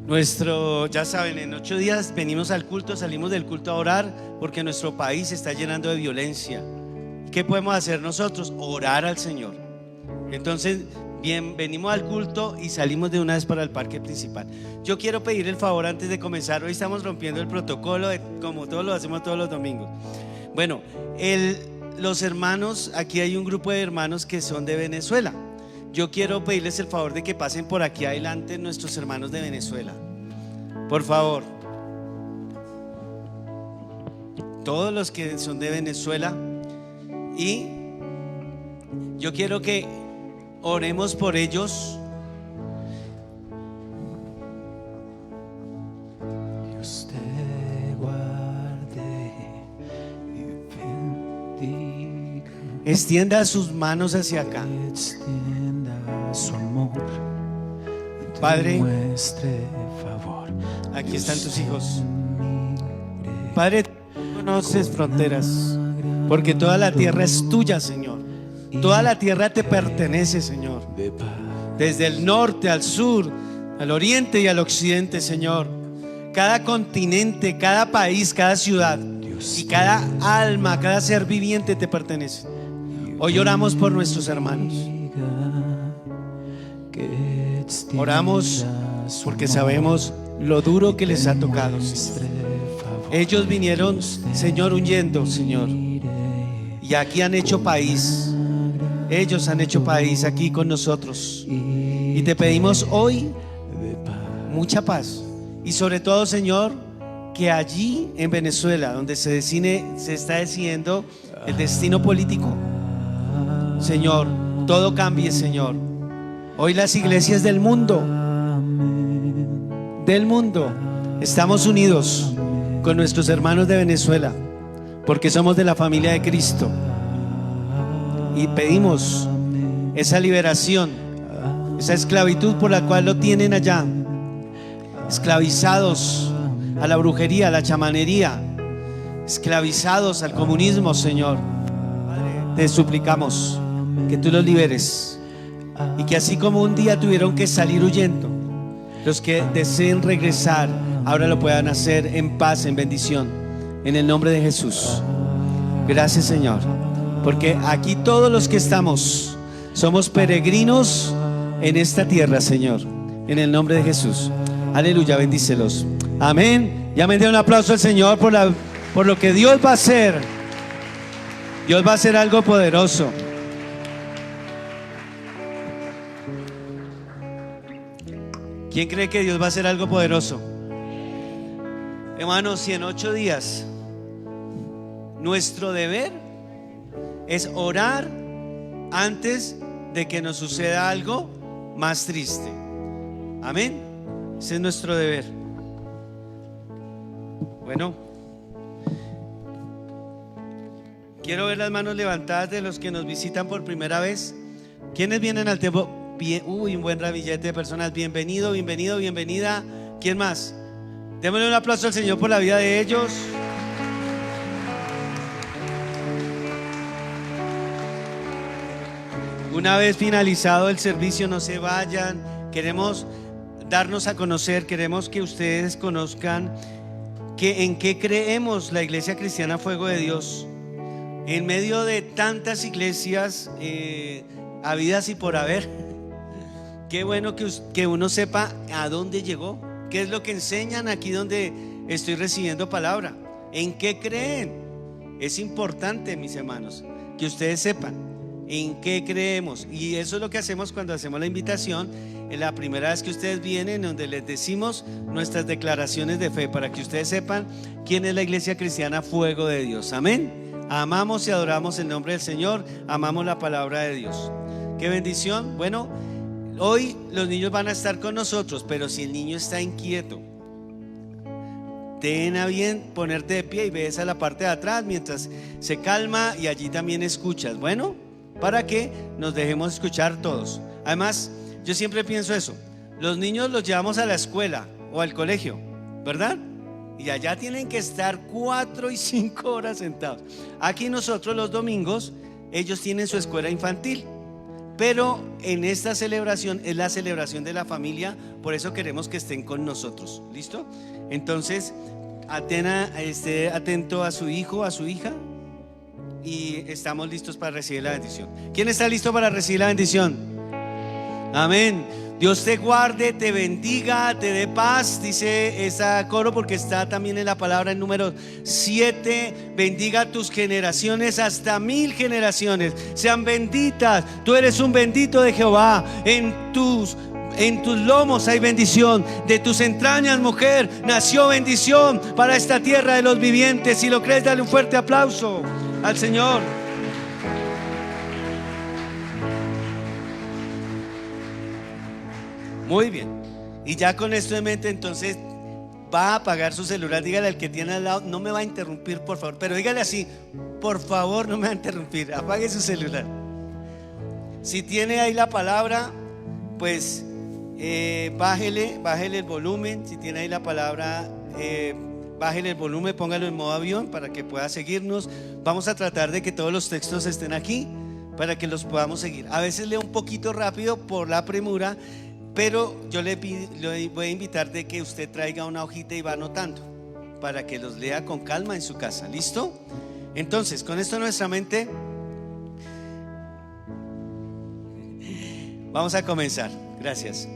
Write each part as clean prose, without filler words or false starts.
Ya saben, en 8 días venimos al culto, salimos del culto a orar porque nuestro país se está llenando de violencia. ¿Qué podemos hacer nosotros? Orar al Señor. Entonces, bien, venimos al culto y salimos de una vez para el parque principal. Yo quiero pedir el favor antes de comenzar. Hoy estamos rompiendo el protocolo como todos lo hacemos todos los domingos. Bueno, los hermanos, aquí hay un grupo de hermanos que son de Venezuela. Yo quiero pedirles el favor de que pasen por aquí adelante nuestros hermanos de Venezuela. Por favor. Todos los que son de Venezuela. Y yo quiero que oremos por ellos. Dios te guarde y bendiga. Extienda sus manos hacia acá. Extienda su amor. Padre, muestre favor. Aquí están tus hijos. Padre, tú conoces fronteras, porque toda la tierra es tuya, Señor. Toda la tierra te pertenece, Señor. Desde el norte al sur, al oriente y al occidente, Señor. Cada continente, cada país, cada ciudad y cada alma, cada ser viviente te pertenece. Hoy oramos por nuestros hermanos. Oramos porque sabemos lo duro que les ha tocado, Señor. Ellos vinieron, Señor, huyendo, Señor. Y aquí han hecho país. Ellos han hecho país aquí con nosotros. Y te pedimos hoy mucha paz. Y sobre todo, Señor, que allí en Venezuela, donde se está decidiendo el destino político, Señor, todo cambie, Señor. Hoy las iglesias del mundo, estamos unidos con nuestros hermanos de Venezuela, porque somos de la familia de Cristo. Y pedimos esa liberación, esa esclavitud por la cual lo tienen allá, esclavizados a la brujería, a la chamanería, esclavizados al comunismo, Señor. Te suplicamos que tú los liberes y que así como un día tuvieron que salir huyendo, los que deseen regresar ahora lo puedan hacer en paz, en bendición, en el nombre de Jesús. Gracias, Señor, porque aquí todos los que estamos somos peregrinos en esta tierra, Señor, en el nombre de Jesús. Aleluya, bendícelos. Amén. Ya me dé un aplauso al Señor por lo que Dios va a hacer. Dios va a hacer algo poderoso. ¿Quién cree que Dios va a hacer algo poderoso? Hermanos, si en 8 días nuestro deber es orar antes de que nos suceda algo más triste. Amén. Ese es nuestro deber. Bueno, quiero ver las manos levantadas de los que nos visitan por primera vez. ¿Quiénes vienen al templo? Uy, un buen ramillete de personas. Bienvenido, bienvenido, bienvenida. ¿Quién más? Démosle un aplauso al Señor por la vida de ellos. Una vez finalizado el servicio, no se vayan. Queremos darnos a conocer, queremos que ustedes conozcan en qué creemos la Iglesia Cristiana Fuego de Dios. En medio de tantas iglesias habidas y por haber, qué bueno que uno sepa a dónde llegó, qué es lo que enseñan aquí donde estoy recibiendo palabra, en qué creen. Es importante, mis hermanos, que ustedes sepan en qué creemos. Y eso es lo que hacemos cuando hacemos la invitación. Es la primera vez que ustedes vienen, donde les decimos nuestras declaraciones de fe, para que ustedes sepan quién es la Iglesia Cristiana Fuego de Dios. Amén. Amamos y adoramos el nombre del Señor, amamos la palabra de Dios. Qué bendición. Bueno, hoy los niños van a estar con nosotros, pero si el niño está inquieto, ten a bien ponerte de pie y ves a la parte de atrás mientras se calma, y allí también escuchas. Bueno, para que nos dejemos escuchar todos. Además, yo siempre pienso eso: los niños los llevamos a la escuela o al colegio, ¿verdad? Y allá tienen que estar 4 y 5 horas sentados. Aquí nosotros los domingos, ellos tienen su escuela infantil. pero en esta celebración es la celebración de la familia, por eso queremos que estén con nosotros. ¿Listo? Entonces, esté atento a su hijo, a su hija, y estamos listos para recibir la bendición. ¿Quién está listo para recibir la bendición? Amén. Dios te guarde, te bendiga, te dé paz, dice ese coro, porque está también en la palabra en número 7. Bendiga tus generaciones hasta 1000 generaciones. Sean benditas. Tú eres un bendito de Jehová. En tus lomos hay bendición. De tus entrañas, mujer, nació bendición para esta tierra de los vivientes. Si lo crees, dale un fuerte aplauso al Señor. Muy bien. Y ya con esto en mente, entonces va a apagar su celular. Dígale al que tiene al lado: no me va a interrumpir, por favor. Pero dígale así: por favor, no me va a interrumpir. Apague su celular. Si tiene ahí la palabra, pues bájele el volumen. Si tiene ahí la palabra, bájele el volumen, póngalo en modo avión para que pueda seguirnos. Vamos a tratar de que todos los textos estén aquí para que los podamos seguir. A veces leo un poquito rápido por la premura, pero yo le voy a invitar de que usted traiga una hojita y va anotando para que los lea con calma en su casa. ¿Listo? Entonces, con esto en nuestra mente, vamos a comenzar. Gracias.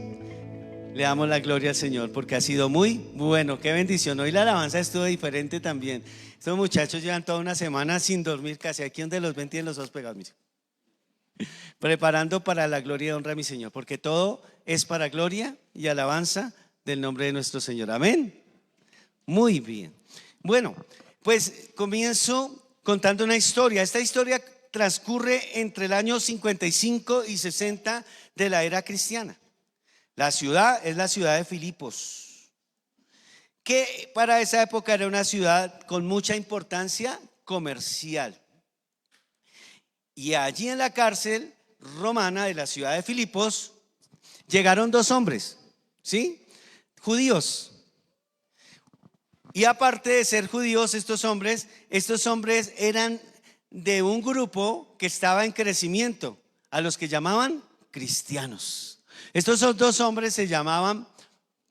Le damos la gloria al Señor porque ha sido muy bueno. Qué bendición. Hoy la alabanza estuvo diferente también. Estos muchachos llevan toda una semana sin dormir casi. Aquí donde los ven tienen los ojos pegados, mire. Preparando para la gloria y honra a mi Señor, porque todo es para gloria y alabanza del nombre de nuestro Señor. Amén. Muy bien. Bueno, pues comienzo contando una historia. Esta historia transcurre entre el año 55 y 60 de la era cristiana. La ciudad es la ciudad de Filipos, que para esa época era una ciudad con mucha importancia comercial. Y allí en la cárcel romana de la ciudad de Filipos llegaron dos hombres, ¿sí? Judíos. Y aparte de ser judíos, estos hombres eran de un grupo que estaba en crecimiento, a los que llamaban cristianos. Estos dos hombres se llamaban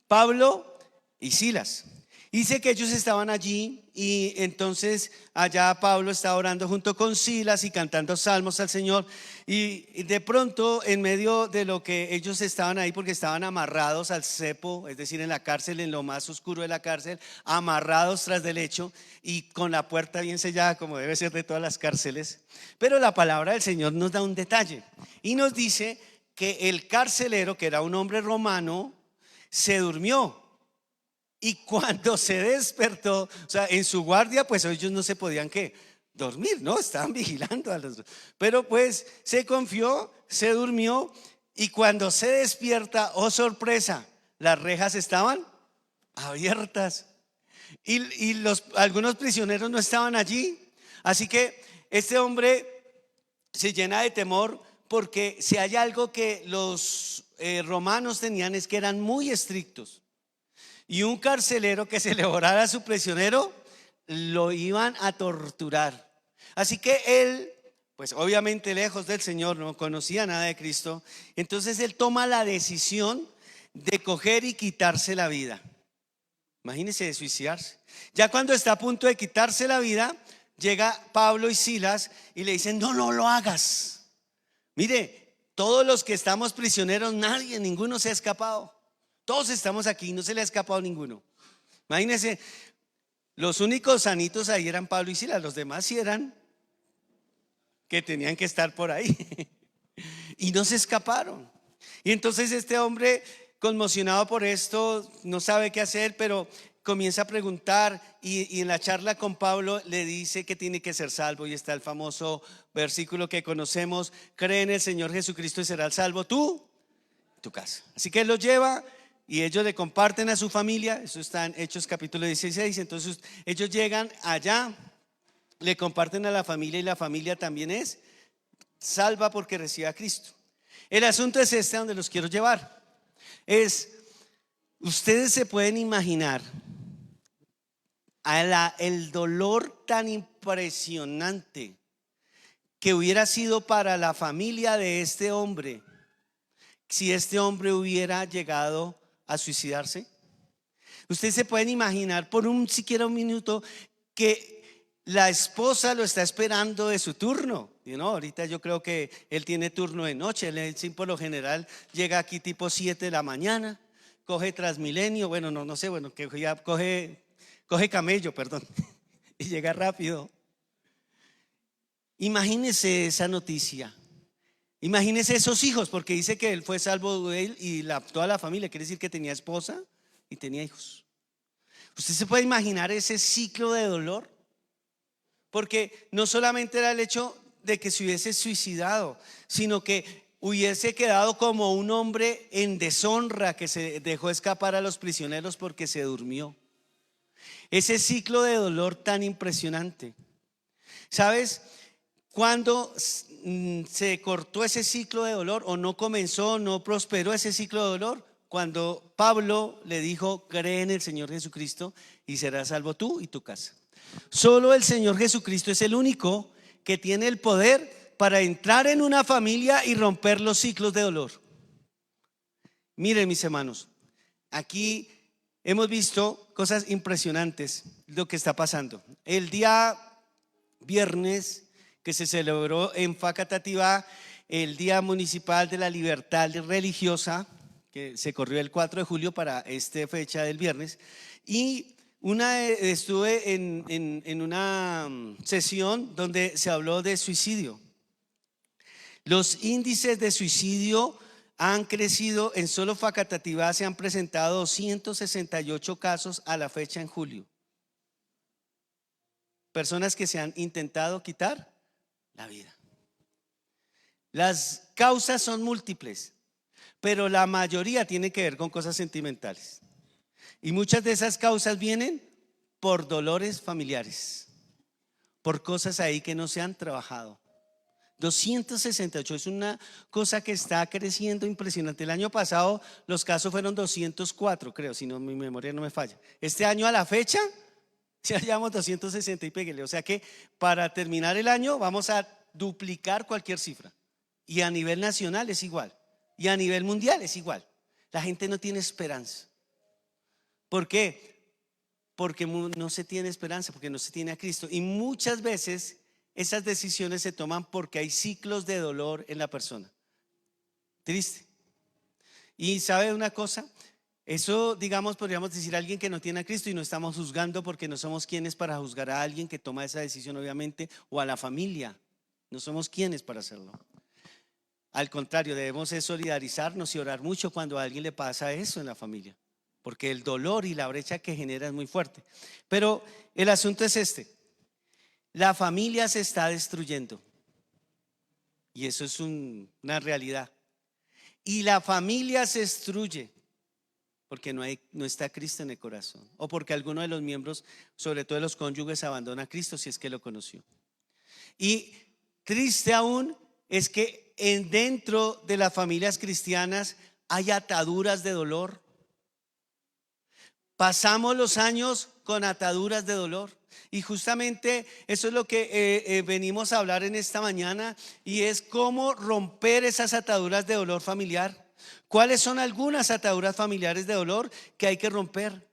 Pablo y Silas. Dice que ellos estaban allí y entonces allá Pablo estaba orando junto con Silas y cantando salmos al Señor. Y de pronto, en medio de lo que ellos estaban ahí, porque estaban amarrados al cepo, es decir, en la cárcel, en lo más oscuro de la cárcel, amarrados tras del lecho y con la puerta bien sellada, como debe ser de todas las cárceles. Pero la palabra del Señor nos da un detalle y nos dice que el carcelero, que era un hombre romano, se durmió. Y cuando se despertó, o sea, en su guardia, pues ellos no se podían dormir, ¿no? Estaban vigilando a los. Pero pues se confió, se durmió, y cuando se despierta, oh sorpresa, las rejas estaban abiertas y algunos prisioneros no estaban allí. Así que este hombre se llena de temor, porque si hay algo que los romanos tenían es que eran muy estrictos. Y un carcelero que se le orara a su prisionero, lo iban a torturar. Así que él, pues obviamente lejos del Señor, no conocía nada de Cristo. Entonces él toma la decisión de coger y quitarse la vida. Imagínense, de suicidarse. Ya cuando está a punto de quitarse la vida, llega Pablo y Silas y le dicen: no lo hagas. Mire, todos los que estamos prisioneros, ninguno se ha escapado. Todos estamos aquí, no se le ha escapado ninguno. Imagínense, los únicos sanitos ahí eran Pablo y Silas, los demás sí eran que tenían que estar por ahí y no se escaparon. Y entonces este hombre, conmocionado por esto, no sabe qué hacer, pero comienza a preguntar y en la charla con Pablo le dice que tiene que ser salvo. Y está el famoso versículo que conocemos: cree en el Señor Jesucristo y serás salvo tú, tu casa. Así que él lo lleva y ellos le comparten a su familia. Eso está en Hechos capítulo 16. Entonces ellos llegan allá, le comparten a la familia y la familia también es salva porque recibe a Cristo. El asunto es este, donde los quiero llevar. Ustedes se pueden imaginar el dolor tan impresionante que hubiera sido para la familia de este hombre si este hombre hubiera llegado a suicidarse? Ustedes se pueden imaginar por siquiera un minuto que la esposa lo está esperando de su turno. Ahorita yo creo que él tiene turno de noche. Él por lo general llega aquí tipo 7 de la mañana, coge Transmilenio, bueno, no sé, bueno, que ya coge camello, perdón, y llega rápido. Imagínese esa noticia. Imagínese esos hijos, porque dice que él fue salvo de él y toda la familia. Quiere decir que tenía esposa y tenía hijos. ¿Usted se puede imaginar ese ciclo de dolor? Porque no solamente era el hecho de que se hubiese suicidado, sino que hubiese quedado como un hombre en deshonra que se dejó escapar a los prisioneros porque se durmió. Ese ciclo de dolor tan impresionante. ¿Sabes? Cuando se cortó ese ciclo de dolor, o no comenzó, no prosperó ese ciclo de dolor, cuando Pablo le dijo: cree en el Señor Jesucristo y serás salvo tú y tu casa. Solo el Señor Jesucristo es el único que tiene el poder para entrar en una familia y romper los ciclos de dolor. Miren, mis hermanos, aquí hemos visto cosas impresionantes, lo que está pasando. El día viernes que se celebró en Facatativá el Día Municipal de la Libertad Religiosa, que se corrió el 4 de julio para esta fecha del viernes, y estuve en una sesión donde se habló de suicidio. Los índices de suicidio han crecido. En solo Facatativá se han presentado 268 casos a la fecha en julio. Personas que se han intentado quitar la vida. Las causas son múltiples, pero la mayoría tiene que ver con cosas sentimentales. Y muchas de esas causas vienen por dolores familiares, por cosas ahí que no se han trabajado. 268 es una cosa que está creciendo impresionante. El año pasado los casos fueron 204, creo, si no mi memoria no me falla. Este año a la fecha ya llevamos 260 y péguele. O sea que para terminar el año vamos a duplicar cualquier cifra. Y a nivel nacional es igual. Y a nivel mundial es igual. La gente no tiene esperanza. ¿Por qué? Porque no se tiene esperanza, porque no se tiene a Cristo. Y muchas veces esas decisiones se toman porque hay ciclos de dolor en la persona. Triste. Y ¿sabe una cosa? Eso, digamos, podríamos decir a alguien que no tiene a Cristo, y no estamos juzgando, porque no somos quienes para juzgar a alguien que toma esa decisión, obviamente, o a la familia. No somos quienes para hacerlo. Al contrario, debemos solidarizarnos y orar mucho cuando a alguien le pasa eso en la familia, porque el dolor y la brecha que genera es muy fuerte. Pero el asunto es este: la familia se está destruyendo, y eso es una realidad. Y la familia se destruye porque no está Cristo en el corazón, o porque alguno de los miembros, sobre todo de los cónyuges, abandona a Cristo si es que lo conoció. Y triste aún es que dentro de las familias cristianas hay ataduras de dolor. Pasamos los años con ataduras de dolor, y justamente eso es lo que venimos a hablar en esta mañana, y es cómo romper esas ataduras de dolor familiar. ¿Cuáles son algunas ataduras familiares de dolor que hay que romper?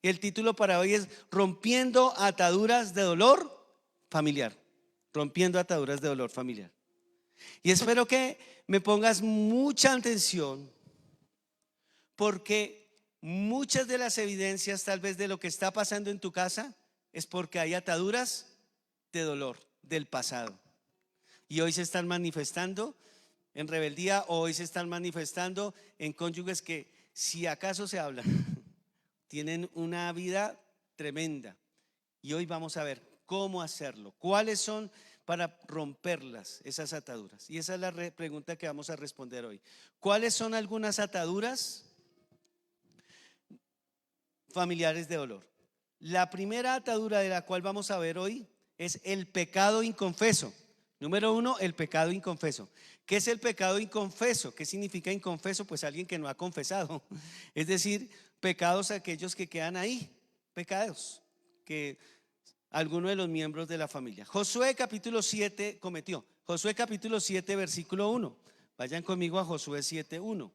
Y el título para hoy es Rompiendo ataduras de dolor familiar. Rompiendo ataduras de dolor familiar. Y espero que me pongas mucha atención, porque muchas de las evidencias tal vez de lo que está pasando en tu casa es porque hay ataduras de dolor del pasado, y hoy se están manifestando en rebeldía, o hoy se están manifestando en cónyuges que, si acaso se hablan, tienen una vida tremenda. Y hoy vamos a ver cómo hacerlo, cuáles son para romperlas, esas ataduras. Y esa es la pregunta que vamos a responder hoy. ¿Cuáles son algunas ataduras familiares de dolor? La primera atadura de la cual vamos a ver hoy es el pecado inconfeso. Número 1, el pecado inconfeso. ¿Qué es el pecado inconfeso? ¿Qué significa inconfeso? Pues alguien que no ha confesado. Es decir, pecados aquellos que quedan ahí, pecados que alguno de los miembros de la familia. Josué capítulo 7 cometió. Josué capítulo 7, versículo 1. Vayan conmigo a Josué 7:1.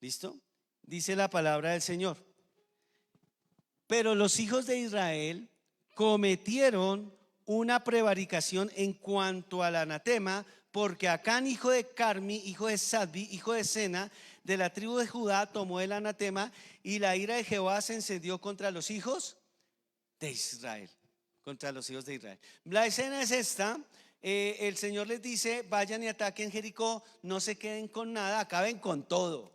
¿Listo? Dice la palabra del Señor. Pero los hijos de Israel cometieron una prevaricación en cuanto al anatema, porque Acán, hijo de Carmi, hijo de Sadbi, hijo de Sena, de la tribu de Judá, tomó el anatema, y la ira de Jehová se encendió contra los hijos de Israel. Contra los hijos de Israel. La escena es esta. El Señor les dice: vayan y ataquen Jericó, no se queden con nada, acaben con todo.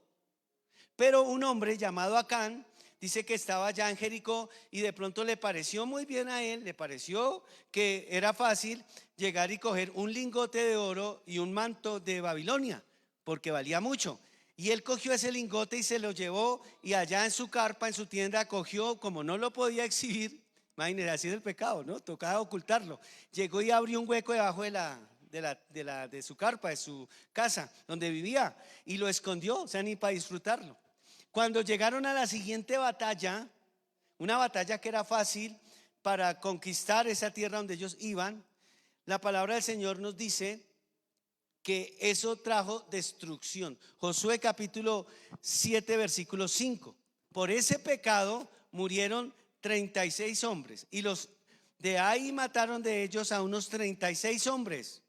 Pero un hombre llamado Acán dice que estaba allá en Jericó y de pronto le pareció muy bien a él, le pareció que era fácil llegar y coger un lingote de oro y un manto de Babilonia, porque valía mucho. Y él cogió ese lingote y se lo llevó, y allá en su carpa, en su tienda, cogió, como no lo podía exhibir, imagínense, así es el pecado, ¿no? Tocaba ocultarlo. Llegó y abrió un hueco debajo de su carpa, de su casa donde vivía, y lo escondió, o sea, ni para disfrutarlo. Cuando llegaron a la siguiente batalla, una batalla que era fácil para conquistar esa tierra donde ellos iban, la palabra del Señor nos dice que eso trajo destrucción. Josué capítulo 7, versículo 5. Por ese pecado murieron 36 hombres, y los de ahí mataron de ellos a unos 36 hombres.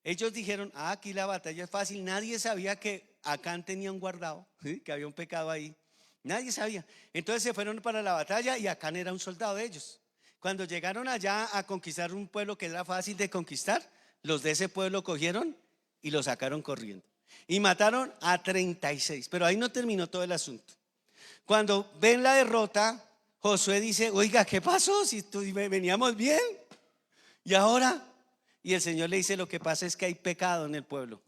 Ellos dijeron: aquí la batalla es fácil. Nadie sabía que Acán tenía un guardado, ¿sí? Que había un pecado ahí. Nadie sabía. Entonces se fueron para la batalla y Acán era un soldado de ellos. Cuando llegaron allá a conquistar un pueblo que era fácil de conquistar, los de ese pueblo cogieron y lo sacaron corriendo. Y mataron a 36. Pero ahí no terminó todo el asunto. Cuando ven la derrota, Josué dice: oiga, ¿qué pasó? Si veníamos bien. ¿Y ahora? Y el Señor le dice: lo que pasa es que hay pecado en el pueblo.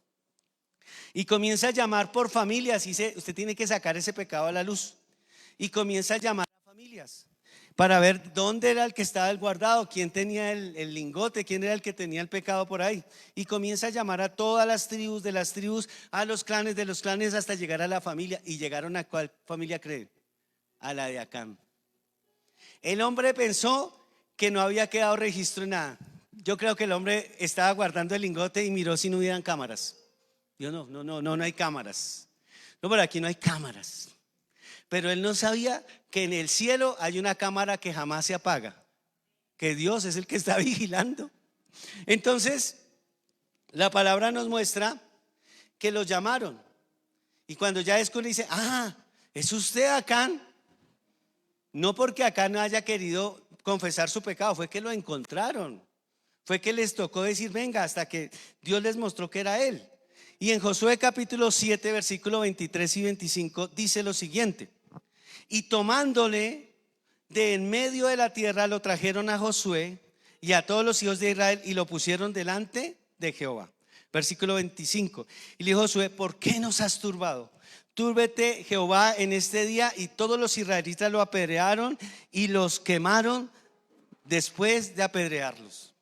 Y comienza a llamar por familias. Y dice: usted tiene que sacar ese pecado a la luz. Y comienza a llamar a familias para ver dónde era el que estaba el guardado, quién tenía el lingote, quién era el que tenía el pecado por ahí. Y comienza a llamar a todas las tribus, de las tribus a los clanes, de los clanes hasta llegar a la familia. ¿Y llegaron a cuál familia creen? A la de Acán. El hombre pensó que no había quedado registro en nada. Yo creo que el hombre estaba guardando el lingote y miró si no hubieran cámaras. Yo no hay cámaras. No, por aquí no hay cámaras. Pero él no sabía que en el cielo hay una cámara que jamás se apaga, que Dios es el que está vigilando. Entonces la palabra nos muestra que lo llamaron, y cuando ya es que le dice: ¿es usted Acán? No porque Acán no haya querido confesar su pecado, fue que lo encontraron, fue que les tocó decir: venga, hasta que Dios les mostró que era él. Y en Josué capítulo 7, versículo 23 y 25 dice lo siguiente: y tomándole de en medio de la tierra, lo trajeron a Josué y a todos los hijos de Israel y lo pusieron delante de Jehová. Versículo 25. Y le dijo Josué: ¿por qué nos has turbado? Túrbete Jehová en este día. Y todos los israelitas lo apedrearon y los quemaron después de apedrearlos.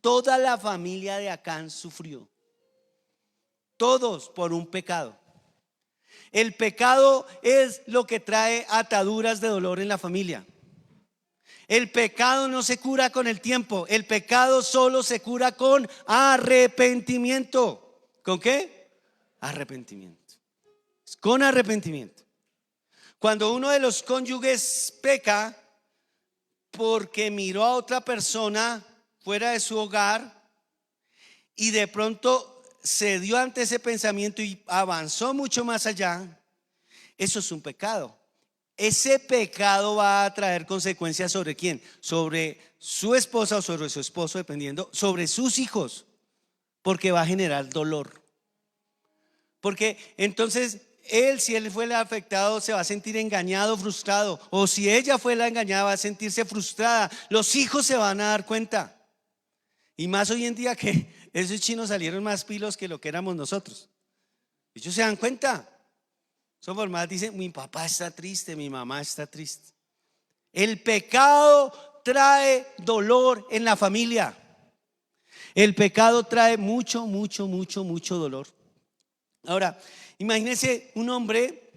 Toda la familia de Acán sufrió, todos por un pecado. El pecado es lo que trae ataduras de dolor en la familia. El pecado no se cura con el tiempo. El pecado solo se cura con arrepentimiento. ¿Con qué? Arrepentimiento. Con arrepentimiento. Cuando uno de los cónyuges peca porque miró a otra persona fuera de su hogar y de pronto se dio ante ese pensamiento y avanzó mucho más allá, eso es un pecado. Ese pecado va a traer consecuencias ¿sobre quién? Sobre su esposa o sobre su esposo, dependiendo, sobre sus hijos, porque va a generar dolor. Porque entonces si él fue el afectado, se va a sentir engañado, frustrado. O si ella fue la engañada, va a sentirse frustrada. Los hijos se van a dar cuenta. Y más hoy en día, que esos chinos salieron más pilos que lo que éramos nosotros. Ellos se dan cuenta. Son por más, dicen: mi papá está triste, mi mamá está triste. El pecado trae dolor en la familia. El pecado trae mucho dolor. Ahora, imagínense un hombre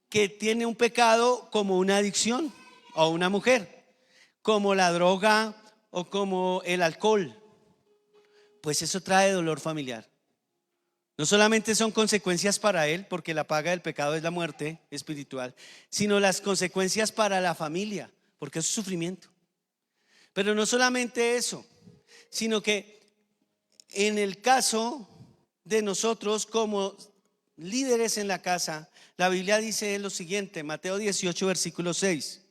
que tiene un pecado como una adicción, o una mujer como la droga o como el alcohol. pues eso trae dolor familiar. No solamente son consecuencias para él, porque la paga del pecado es la muerte espiritual, sino las consecuencias para la familia, porque es sufrimiento. Pero no solamente eso, sino que en el caso de nosotros como líderes en la casa, la Biblia dice lo siguiente, Mateo 18, versículo 6.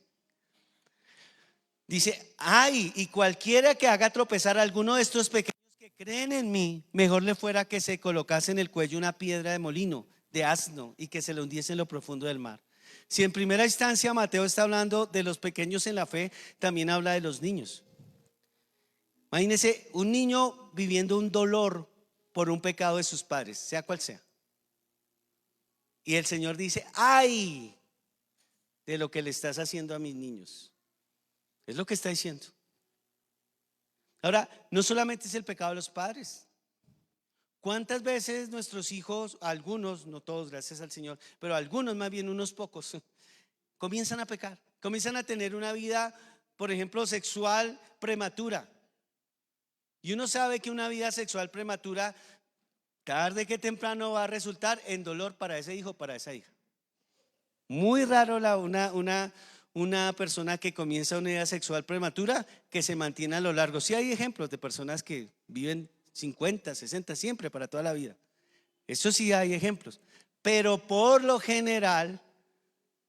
Dice, ay, y cualquiera que haga tropezar a alguno de estos pequeños que creen en mí, mejor le fuera que se colocase en el cuello una piedra de molino, de asno, y que se lo hundiese en lo profundo del mar. Si en primera instancia Mateo está hablando de los pequeños en la fe, también habla de los niños. Imagínese un niño viviendo un dolor por un pecado de sus padres, sea cual sea. Y el Señor dice, ay, de lo que le estás haciendo a mis niños. Es lo que está diciendo. Ahora, no solamente es el pecado de los padres. ¿Cuántas veces nuestros hijos, algunos, no todos, gracias al Señor, pero algunos, más bien unos pocos, comienzan a pecar, comienzan a tener una vida, por ejemplo, sexual prematura? Y uno sabe que una vida sexual prematura, tarde que temprano, va a resultar en dolor para ese hijo, para esa hija. Muy raro una persona que comienza una vida sexual prematura que se mantiene a lo largo. Sí hay ejemplos de personas que viven 50, 60, siempre, para toda la vida. Eso sí hay ejemplos. Pero por lo general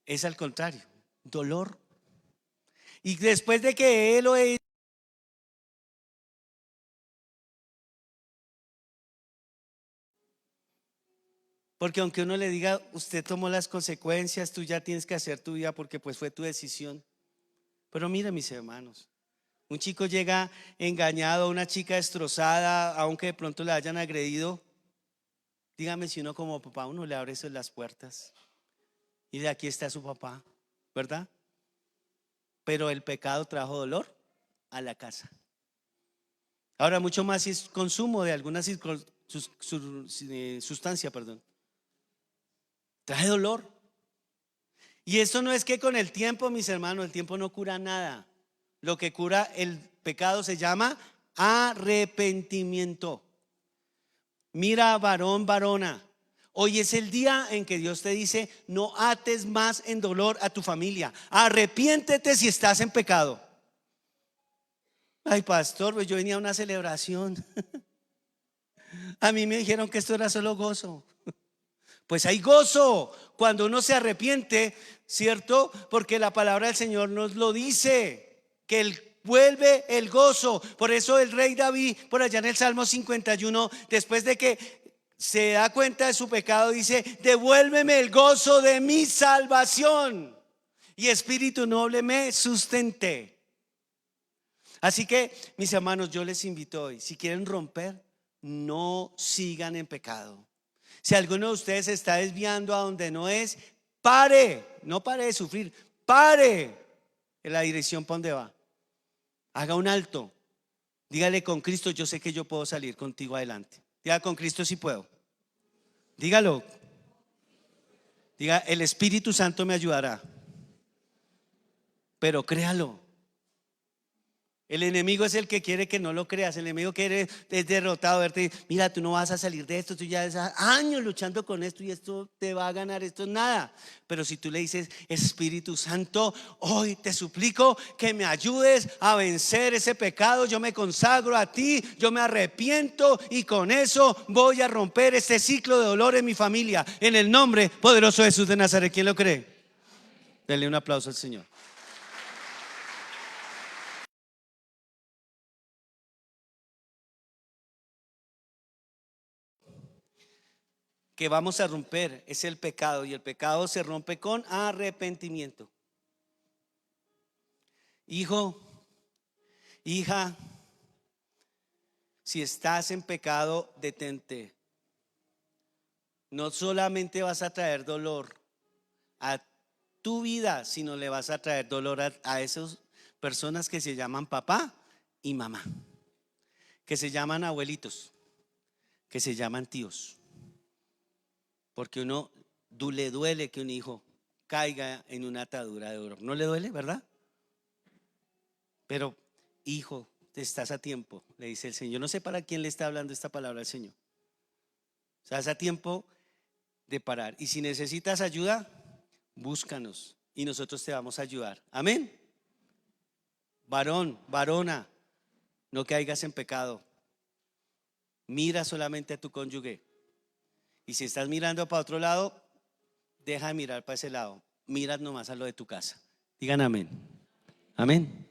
es al contrario, dolor. Y después de que él lo he porque aunque uno le diga, usted tomó las consecuencias, tú ya tienes que hacer tu vida porque pues fue tu decisión. Pero mire, mis hermanos, un chico llega engañado, una chica destrozada, aunque de pronto le hayan agredido. Dígame si uno como papá, uno le abre eso las puertas y de aquí está su papá, ¿verdad? Pero el pecado trajo dolor a la casa. Ahora mucho más si es consumo de alguna sustancia, perdón. Trae dolor. Y esto no es que con el tiempo, mis hermanos, el tiempo no cura nada. Lo que cura el pecado se llama arrepentimiento. Mira, varón, varona, hoy es el día en que Dios te dice, no ates más en dolor a tu familia. Arrepiéntete si estás en pecado. Ay, pastor, pues yo venía a una celebración. A mí me dijeron que esto era solo gozo. Pues hay gozo cuando uno se arrepiente, ¿cierto? Porque la palabra del Señor nos lo dice, que Él vuelve el gozo. Por eso el rey David, por allá en el Salmo 51, después de que se da cuenta de su pecado, dice, devuélveme el gozo de mi salvación y espíritu noble me sustente. Así que, mis hermanos, yo les invito hoy, si quieren romper, no sigan en pecado. Si alguno de ustedes se está desviando a donde no es, pare, no pare de sufrir, pare en la dirección para donde va. Haga un alto. Dígale, con Cristo yo sé que yo puedo salir contigo adelante. Diga, con Cristo sí puedo. Dígalo. Diga, el Espíritu Santo me ayudará. Pero créalo. El enemigo es el que quiere que no lo creas. El enemigo quiere es derrotado, verte. Mira, tú no vas a salir de esto. Tú ya llevas años luchando con esto y esto te va a ganar. Esto es nada. Pero si tú le dices, Espíritu Santo, hoy te suplico que me ayudes a vencer ese pecado. Yo me consagro a ti, yo me arrepiento y con eso voy a romper este ciclo de dolor en mi familia. En el nombre poderoso de Jesús de Nazaret. ¿Quién lo cree? Denle un aplauso al Señor. Que vamos a romper es el pecado, y el pecado se rompe con arrepentimiento. Hijo, hija, si estás en pecado, detente. No solamente vas a traer dolor a tu vida, sino le vas a traer dolor a esas personas que se llaman papá y mamá, que se llaman abuelitos, que se llaman tíos. Porque uno le duele que un hijo caiga en una atadura de dolor. ¿No le duele, verdad? Pero hijo, estás a tiempo, le dice el Señor. No sé para quién le está hablando esta palabra al Señor. Estás a tiempo de parar. Y si necesitas ayuda, búscanos y nosotros te vamos a ayudar. Amén. Varón, varona, no caigas en pecado. Mira solamente a tu cónyuge. Y si estás mirando para otro lado, deja de mirar para ese lado. Mira nomás a lo de tu casa. Digan amén. Amén.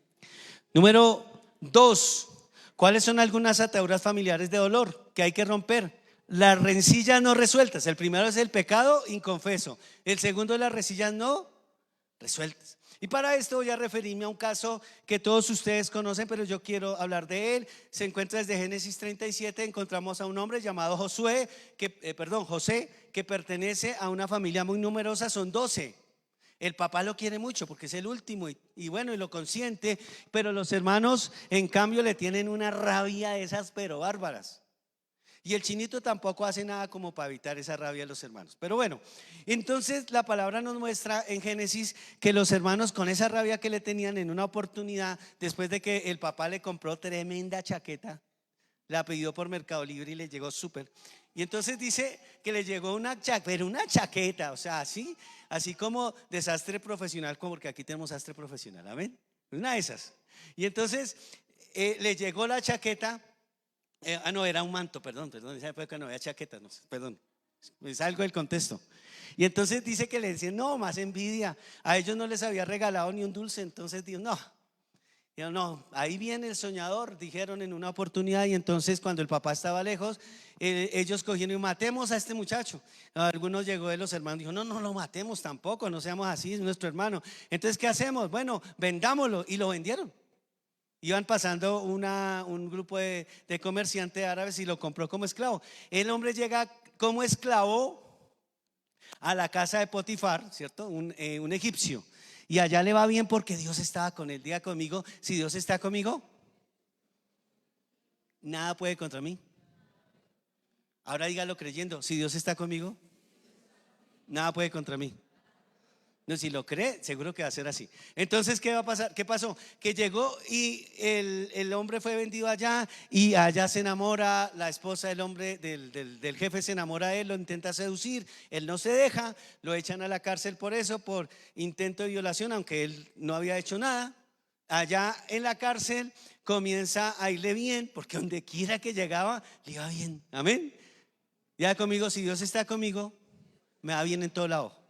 Número 2. ¿Cuáles son algunas ataduras familiares de dolor que hay que romper? Las rencillas no resueltas. El primero es el pecado inconfeso. El segundo es las rencillas no resueltas. Y para esto voy a referirme a un caso que todos ustedes conocen, pero yo quiero hablar de él. Se encuentra desde Génesis 37. Encontramos a un hombre llamado José, que pertenece a una familia muy numerosa, son 12. El papá lo quiere mucho porque es el último y bueno, y lo consiente, pero los hermanos en cambio le tienen una rabia de esas pero bárbaras. Y el chinito tampoco hace nada como para evitar esa rabia de los hermanos. Pero bueno, entonces la palabra nos muestra en Génesis que los hermanos, con esa rabia que le tenían, en una oportunidad, después de que el papá le compró tremenda chaqueta, la pidió por Mercado Libre y le llegó súper. Y entonces dice que le llegó una chaqueta, o sea, así como desastre profesional, como porque aquí tenemos astre profesional, amén. Una de esas. Y entonces le llegó la chaqueta. No, era un manto, perdón, en esa época no había chaquetas, no, perdón, es algo del contexto. Y entonces dice que le decían, no, más envidia, a ellos no les había regalado ni un dulce, entonces dijo, no, ahí viene el soñador, dijeron en una oportunidad. Y entonces cuando el papá estaba lejos, ellos cogieron y matemos a este muchacho. Algunos llegó de los hermanos, dijo, no lo matemos tampoco, no seamos así, es nuestro hermano. Entonces, ¿qué hacemos? Bueno, vendámoslo, y lo vendieron. Iban pasando un grupo de comerciantes árabes y lo compró como esclavo. El hombre llega como esclavo a la casa de Potifar, ¿cierto? Un egipcio. Y allá le va bien porque Dios estaba con él. Diga conmigo, si Dios está conmigo, nada puede contra mí. Ahora dígalo creyendo, si Dios está conmigo, nada puede contra mí. No, si lo cree, seguro que va a ser así. Entonces, ¿qué va a pasar? ¿Qué pasó? Que llegó y el hombre fue vendido allá, y allá se enamora la esposa del hombre, del jefe, se enamora de él, lo intenta seducir, él no se deja, lo echan a la cárcel por eso, por intento de violación, aunque él no había hecho nada. Allá en la cárcel comienza a irle bien, porque donde quiera que llegaba, le iba bien. Amén. Ya conmigo, si Dios está conmigo, me va bien en todo lado.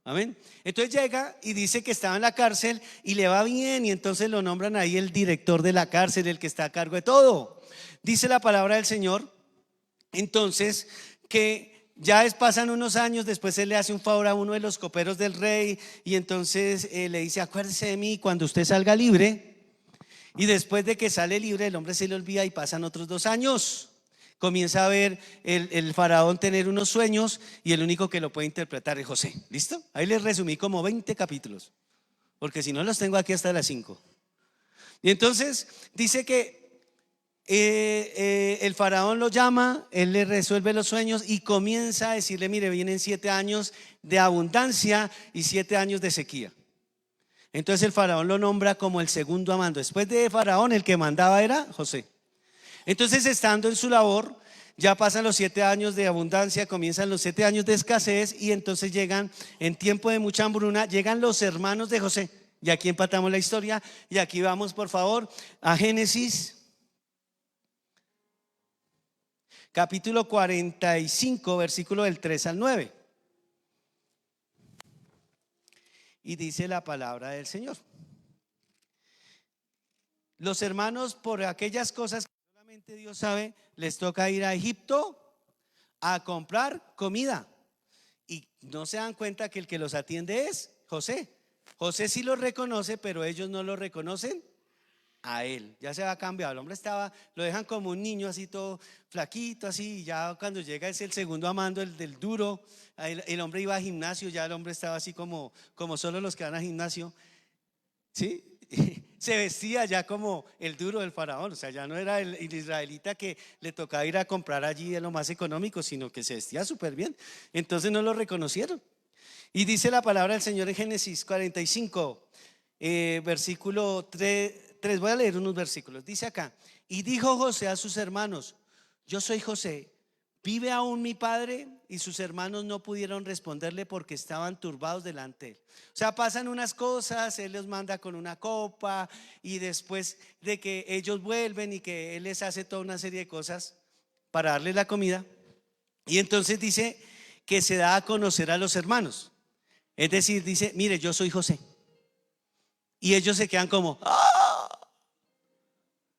Amén. Entonces llega y dice que estaba en la cárcel y le va bien, y entonces lo nombran ahí el director de la cárcel, el que está a cargo de todo. Dice la palabra del Señor entonces que ya pasan unos años, después él le hace un favor a uno de los coperos del rey, y entonces le dice, acuérdese de mí cuando usted salga libre. Y después de que sale libre, el hombre se le olvida y pasan otros 2 años. Comienza a ver el faraón tener unos sueños, y el único que lo puede interpretar es José. ¿Listo? Ahí les resumí como 20 capítulos, porque si no los tengo aquí hasta las 5. Y entonces dice que el faraón lo llama, él le resuelve los sueños y comienza a decirle, mire, vienen 7 años de abundancia y 7 años de sequía. Entonces el faraón lo nombra como el segundo a mando. Después de faraón, el que mandaba era José. Entonces, estando en su labor, ya pasan los 7 años de abundancia, comienzan los 7 años de escasez, y entonces llegan, en tiempo de mucha hambruna, llegan los hermanos de José. Y aquí empatamos la historia. Y aquí vamos, por favor, a Génesis capítulo 45, versículo del 3 al 9. Y dice la palabra del Señor: los hermanos, por aquellas cosas que solamente Dios sabe, les toca ir a Egipto a comprar comida, y no se dan cuenta que el que los atiende es José. José sí los reconoce, pero ellos no lo reconocen a él. Ya se ha cambiado. El hombre lo dejan como un niño, así todo flaquito, así, y ya cuando llega es el segundo a mando, el del duro. El hombre iba al gimnasio, ya el hombre estaba así como solo los que van al gimnasio, ¿sí? Se vestía ya como el duro del faraón, o sea, ya no era el israelita que le tocaba ir a comprar allí de lo más económico, sino que se vestía súper bien. Entonces no lo reconocieron. Y dice la palabra del Señor en Génesis 45, versículo 3, voy a leer unos versículos. Dice acá: y dijo José a sus hermanos: yo soy José, ¿vive aún mi padre? Y sus hermanos no pudieron responderle porque estaban turbados delante de él. O sea, pasan unas cosas, él los manda con una copa, y después de que ellos vuelven y que él les hace toda una serie de cosas para darles la comida, y entonces dice que se da a conocer a los hermanos. Es decir, dice: mire, yo soy José. Y ellos se quedan como ¡ah!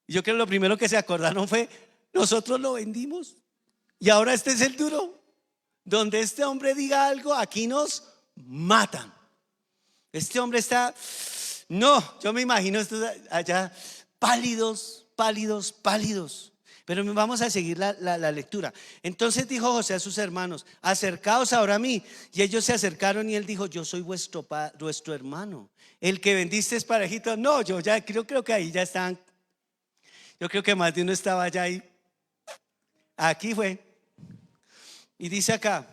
Yo creo que lo primero que se acordaron fue: nosotros lo vendimos y ahora este es el duro. Donde este hombre diga algo, aquí nos matan. Este hombre está, no, yo me imagino estos allá pálidos, pálidos, pálidos. Pero vamos a seguir la lectura. Entonces dijo José a sus hermanos: acercaos ahora a mí. Y ellos se acercaron y él dijo: yo soy vuestro hermano, el que vendiste es para Egipto. No, yo ya creo que ahí ya están. Yo creo que más de uno estaba allá ahí. Aquí fue. Y dice acá: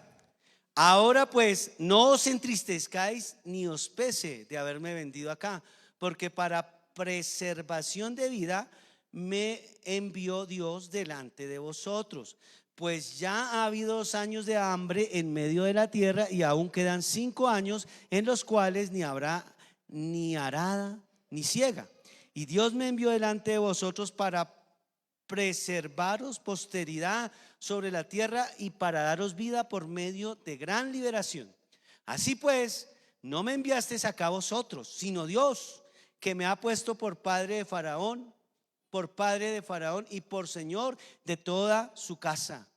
ahora pues no os entristezcáis ni os pese de haberme vendido acá, porque para preservación de vida me envió Dios delante de vosotros. Pues ya ha habido 2 años de hambre en medio de la tierra, y aún quedan 5 años en los cuales ni habrá ni arada ni siega. Y Dios me envió delante de vosotros para preservaros posteridad sobre la tierra y para daros vida por medio de gran liberación. Así pues, no me enviasteis acá vosotros, sino Dios, que me ha puesto por padre de Faraón y por señor de toda su casa,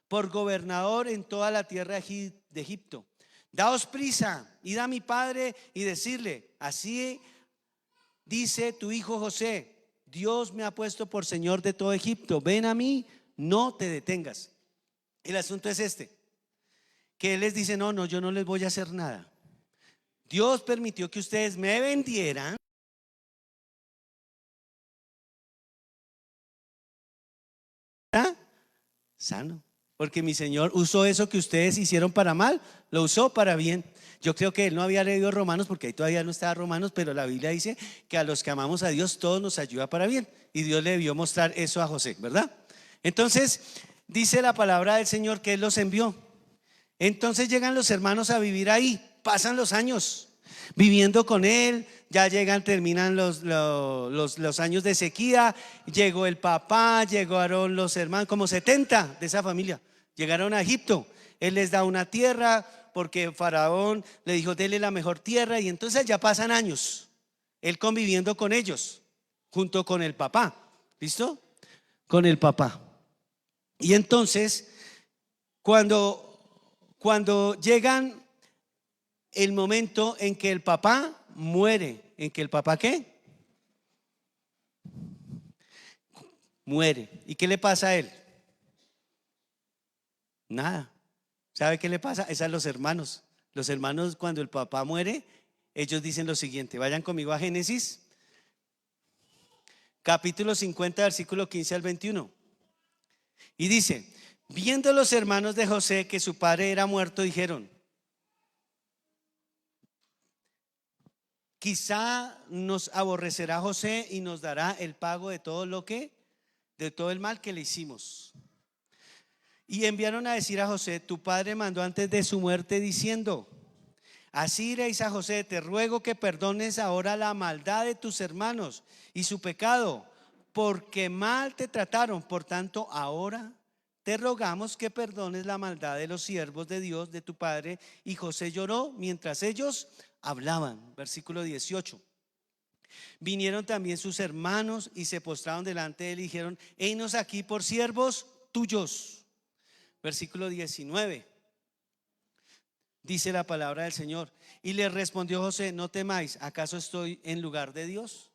por gobernador en toda la tierra de Egipto. Daos prisa, id a mi padre y decirle: así dice tu hijo José, Dios me ha puesto por señor de todo Egipto, ven a mí, no te detengas. El asunto es este, que él les dice: no, yo no les voy a hacer nada. Dios permitió que ustedes me vendieran sano, porque mi Señor usó eso que ustedes hicieron para mal, lo usó para bien. Yo creo que él no había leído Romanos, porque ahí todavía no estaba Romanos, pero la Biblia dice que a los que amamos a Dios todo nos ayuda para bien, y Dios le debió mostrar eso a José, ¿verdad? Entonces dice la palabra del Señor que él los envió. Entonces llegan los hermanos a vivir ahí, pasan los años viviendo con él, ya llegan, terminan los años de sequía, llegó el papá, llegaron los hermanos, como 70 de esa familia, llegaron a Egipto. Él les da una tierra porque Faraón le dijo: dele la mejor tierra, y entonces ya pasan años, él conviviendo con ellos, junto con el papá, ¿listo? Con el papá. Y entonces cuando llegan el momento en que el papá muere, en que el papá ¿qué? Muere. ¿Y qué le pasa a él? Nada. ¿Sabe qué le pasa? Es a los hermanos. Los hermanos, cuando el papá muere, ellos dicen lo siguiente. Vayan conmigo a Génesis capítulo 50, versículo 15 al 21. Y dice: viendo los hermanos de José que su padre era muerto, dijeron: quizá nos aborrecerá José y nos dará el pago de todo de todo el mal que le hicimos. Y enviaron a decir a José: tu padre mandó antes de su muerte diciendo: así iréis a José, te ruego que perdones ahora la maldad de tus hermanos y su pecado, porque mal te trataron. Por tanto, ahora te rogamos que perdones la maldad de los siervos de Dios, de tu padre. Y José lloró mientras ellos hablaban. Versículo 18. Vinieron también sus hermanos y se postraron delante de él y dijeron: henos aquí por siervos tuyos. Versículo 19. Dice la palabra del Señor: y le respondió José: no temáis, ¿acaso estoy en lugar de Dios?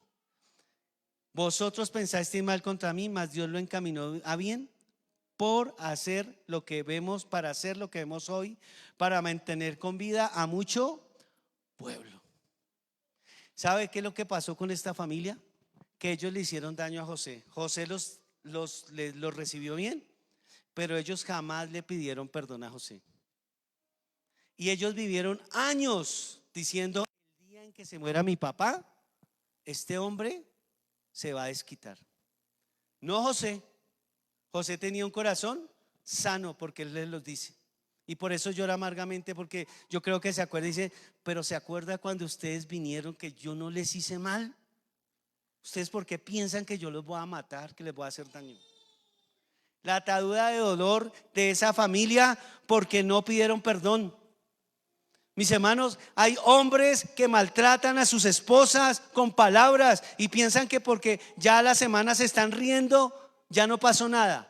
Vosotros pensasteis mal contra mí, mas Dios lo encaminó a bien por hacer lo que vemos, para hacer lo que vemos hoy, para mantener con vida a mucho pueblo. ¿Sabe qué es lo que pasó con esta familia? Que ellos le hicieron daño a José. José los recibió bien, pero ellos jamás le pidieron perdón a José. Y ellos vivieron años diciendo: el día en que se muera mi papá, este hombre se va a desquitar. No José. José tenía un corazón sano porque él les los dice. Y por eso llora amargamente, porque yo creo que se acuerda y dice: pero ¿se acuerda cuando ustedes vinieron que yo no les hice mal? ¿Ustedes por qué piensan que yo los voy a matar, que les voy a hacer daño? La atadura de dolor de esa familia porque no pidieron perdón. Mis hermanos, hay hombres que maltratan a sus esposas con palabras y piensan que porque ya las semanas se están riendo, ya no pasó nada.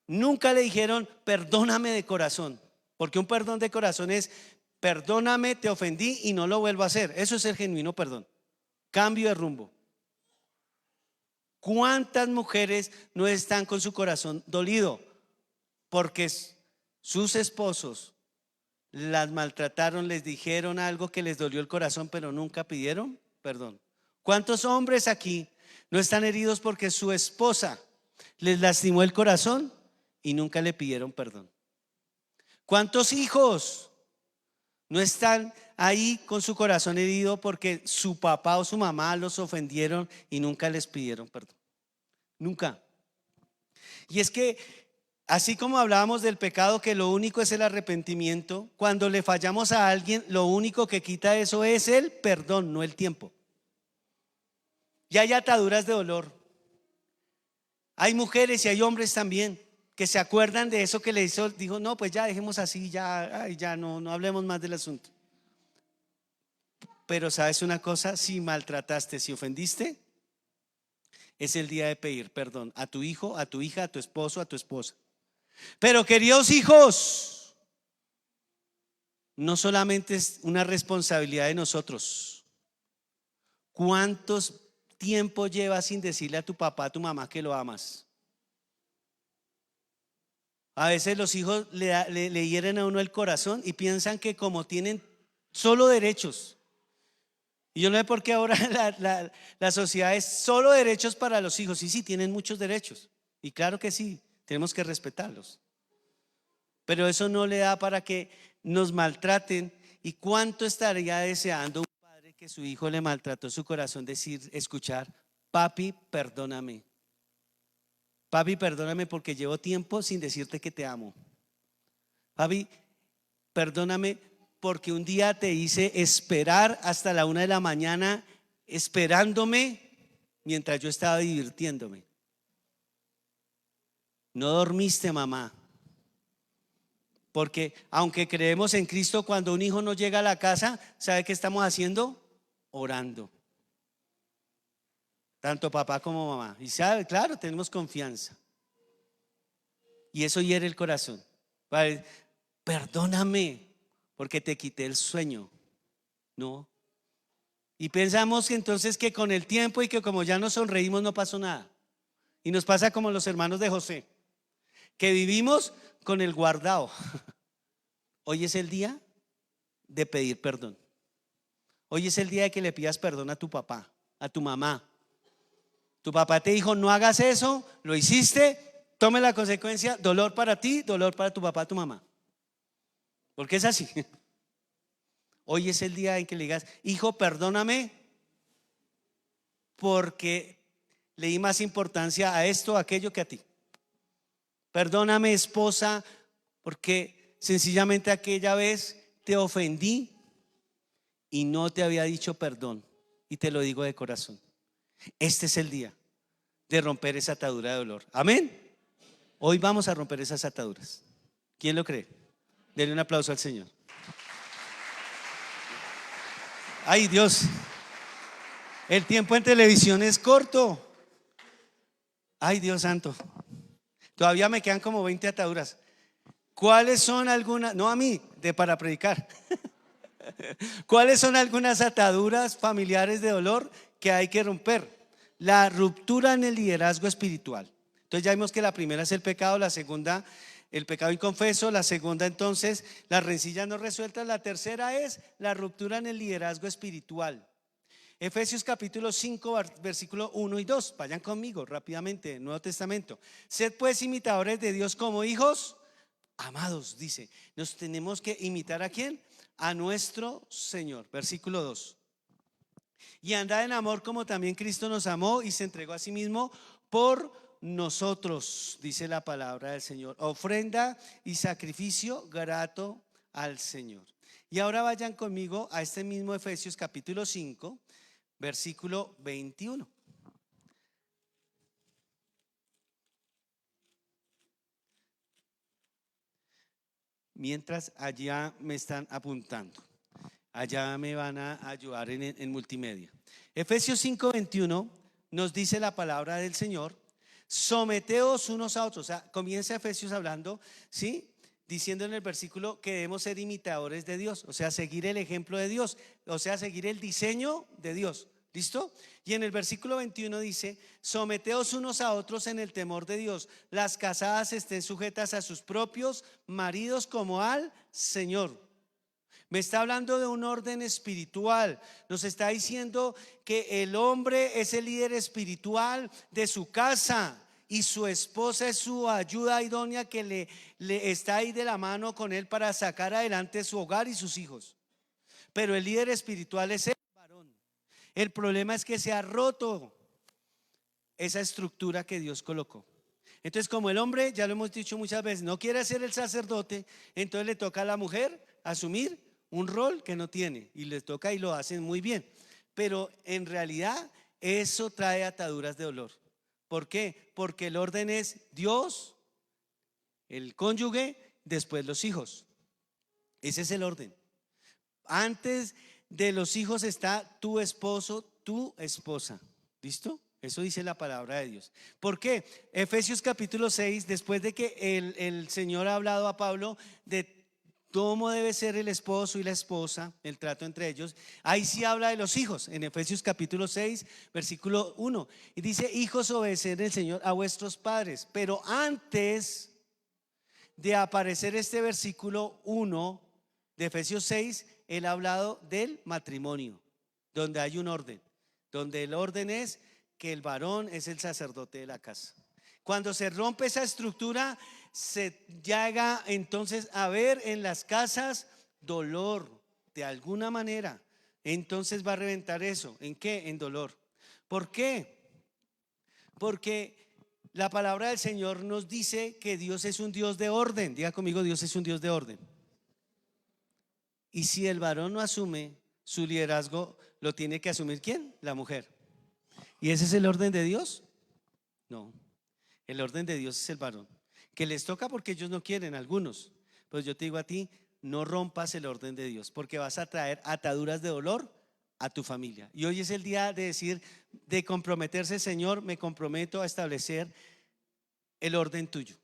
Nunca le dijeron perdóname de corazón, porque un perdón de corazón es: perdóname, te ofendí y no lo vuelvo a hacer. Eso es el genuino perdón. Cambio de rumbo. ¿Cuántas mujeres no están con su corazón dolido porque sus esposos las maltrataron, les dijeron algo que les dolió el corazón, pero nunca pidieron perdón? ¿Cuántos hombres aquí no están heridos porque su esposa les lastimó el corazón y nunca le pidieron perdón? ¿Cuántos hijos no están ahí con su corazón herido porque su papá o su mamá los ofendieron y nunca les pidieron perdón? Nunca. Y es que así como hablábamos del pecado, que lo único es el arrepentimiento, cuando le fallamos a alguien, lo único que quita eso es el perdón, no el tiempo. Y hay ataduras de dolor. Hay mujeres y hay hombres también que se acuerdan de eso que le hizo. Dijo: no, pues ya dejemos así, ya no hablemos más del asunto. Pero ¿sabes una cosa? Si maltrataste, si ofendiste, es el día de pedir perdón a tu hijo, a tu hija, a tu esposo, a tu esposa. Pero queridos hijos, no solamente es una responsabilidad de nosotros. ¿Cuántos tiempo llevas sin decirle a tu papá, a tu mamá que lo amas? A veces los hijos le hieren a uno el corazón y piensan que como tienen solo derechos. Y yo no sé por qué ahora la sociedad es solo derechos para los hijos. Y sí, tienen muchos derechos. Y claro que sí, tenemos que respetarlos. Pero eso no le da para que nos maltraten. ¿Y cuánto estaría deseando un padre que su hijo le maltrató su corazón escuchar: papi, perdóname? Papi, perdóname porque llevo tiempo sin decirte que te amo. Papi, perdóname porque un día te hice esperar hasta la 1 de la mañana esperándome mientras yo estaba divirtiéndome. No dormiste, mamá. Porque aunque creemos en Cristo, cuando un hijo no llega a la casa, ¿sabe qué estamos haciendo? Orando. Tanto papá como mamá. Y sabe, claro, tenemos confianza. Y eso hiere el corazón. Perdóname porque te quité el sueño. No. Y pensamos que entonces que con el tiempo y que como ya nos sonreímos no pasó nada. Y nos pasa como los hermanos de José, que vivimos con el guardado. Hoy es el día de pedir perdón. Hoy es el día de que le pidas perdón a tu papá, a tu mamá. Tu papá te dijo: no hagas eso, lo hiciste, tome la consecuencia, dolor para ti, dolor para tu papá, tu mamá. Porque es así. Hoy es el día en que le digas: hijo, perdóname porque le di más importancia a esto, a aquello que a ti. Perdóname, esposa, porque sencillamente aquella vez te ofendí y no te había dicho perdón, y te lo digo de corazón. Este es el día de romper esa atadura de dolor. Amén. Hoy vamos a romper esas ataduras. ¿Quién lo cree? Denle un aplauso al Señor. Ay, Dios, el tiempo en televisión es corto. Ay, Dios santo, todavía me quedan como 20 ataduras. ¿Cuáles son algunas? No a mí, para predicar. ¿Cuáles son algunas ataduras familiares de dolor que hay que romper? La ruptura en el liderazgo espiritual. Entonces ya vimos que la primera es el pecado, la segunda el pecado inconfeso, la segunda entonces las rencillas no resueltas, la tercera es la ruptura en el liderazgo espiritual. Efesios capítulo 5 versículo 1 y 2, vayan conmigo rápidamente, Nuevo Testamento. Sed pues imitadores de Dios como hijos amados, dice. Nos tenemos que imitar ¿a quién? A nuestro Señor. Versículo 2. Y andad en amor como también Cristo nos amó y se entregó a sí mismo por nosotros, dice la palabra del Señor. Ofrenda y sacrificio grato al Señor. Y ahora vayan conmigo a este mismo Efesios capítulo 5, versículo 21. Mientras allá me están apuntando, allá me van a ayudar en multimedia. Efesios 5:21 nos dice la palabra del Señor: someteos unos a otros. O sea, comienza Efesios hablando, ¿sí? Diciendo en el versículo que debemos ser imitadores de Dios, o sea, seguir el ejemplo de Dios, o sea, seguir el diseño de Dios. ¿Listo? Y en el versículo 21 dice: someteos unos a otros en el temor de Dios. Las casadas estén sujetas a sus propios maridos como al Señor. Me está hablando de un orden espiritual. Nos está diciendo que el hombre es el líder espiritual de su casa y su esposa es su ayuda idónea que le está ahí de la mano con él para sacar adelante su hogar y sus hijos. Pero el líder espiritual es el varón. El problema es que se ha roto esa estructura que Dios colocó. Entonces, como el hombre, ya lo hemos dicho muchas veces, no quiere ser el sacerdote, entonces le toca a la mujer asumir un rol que no tiene, y les toca y lo hacen muy bien. Pero en realidad eso trae ataduras de dolor. ¿Por qué? Porque el orden es Dios, el cónyuge, después los hijos. Ese es el orden. Antes de los hijos está tu esposo, tu esposa. ¿Listo? Eso dice la palabra de Dios. ¿Por qué? Efesios capítulo 6, después de que el Señor ha hablado a Pablo de cómo debe ser el esposo y la esposa, el trato entre ellos, ahí sí habla de los hijos, en Efesios capítulo 6, versículo 1, y dice: hijos, obedeced el Señor a vuestros padres. Pero antes de aparecer este versículo 1 de Efesios 6, él ha hablado del matrimonio, donde hay un orden, donde el orden es que el varón es el sacerdote de la casa. Cuando se rompe esa estructura, se llega entonces a ver en las casas dolor de alguna manera. Entonces va a reventar eso. ¿En qué? En dolor. ¿Por qué? Porque la palabra del Señor nos dice que Dios es un Dios de orden. Diga conmigo: Dios es un Dios de orden. Y si el varón no asume su liderazgo, ¿lo tiene que asumir quién? La mujer. ¿Y ese es el orden de Dios? No. El orden de Dios es el varón, que les toca porque ellos no quieren, algunos. Pues yo te digo a ti: no rompas el orden de Dios, porque vas a traer ataduras de dolor a tu familia. Y hoy es el día de decir, de comprometerse: Señor, me comprometo a establecer el orden tuyo.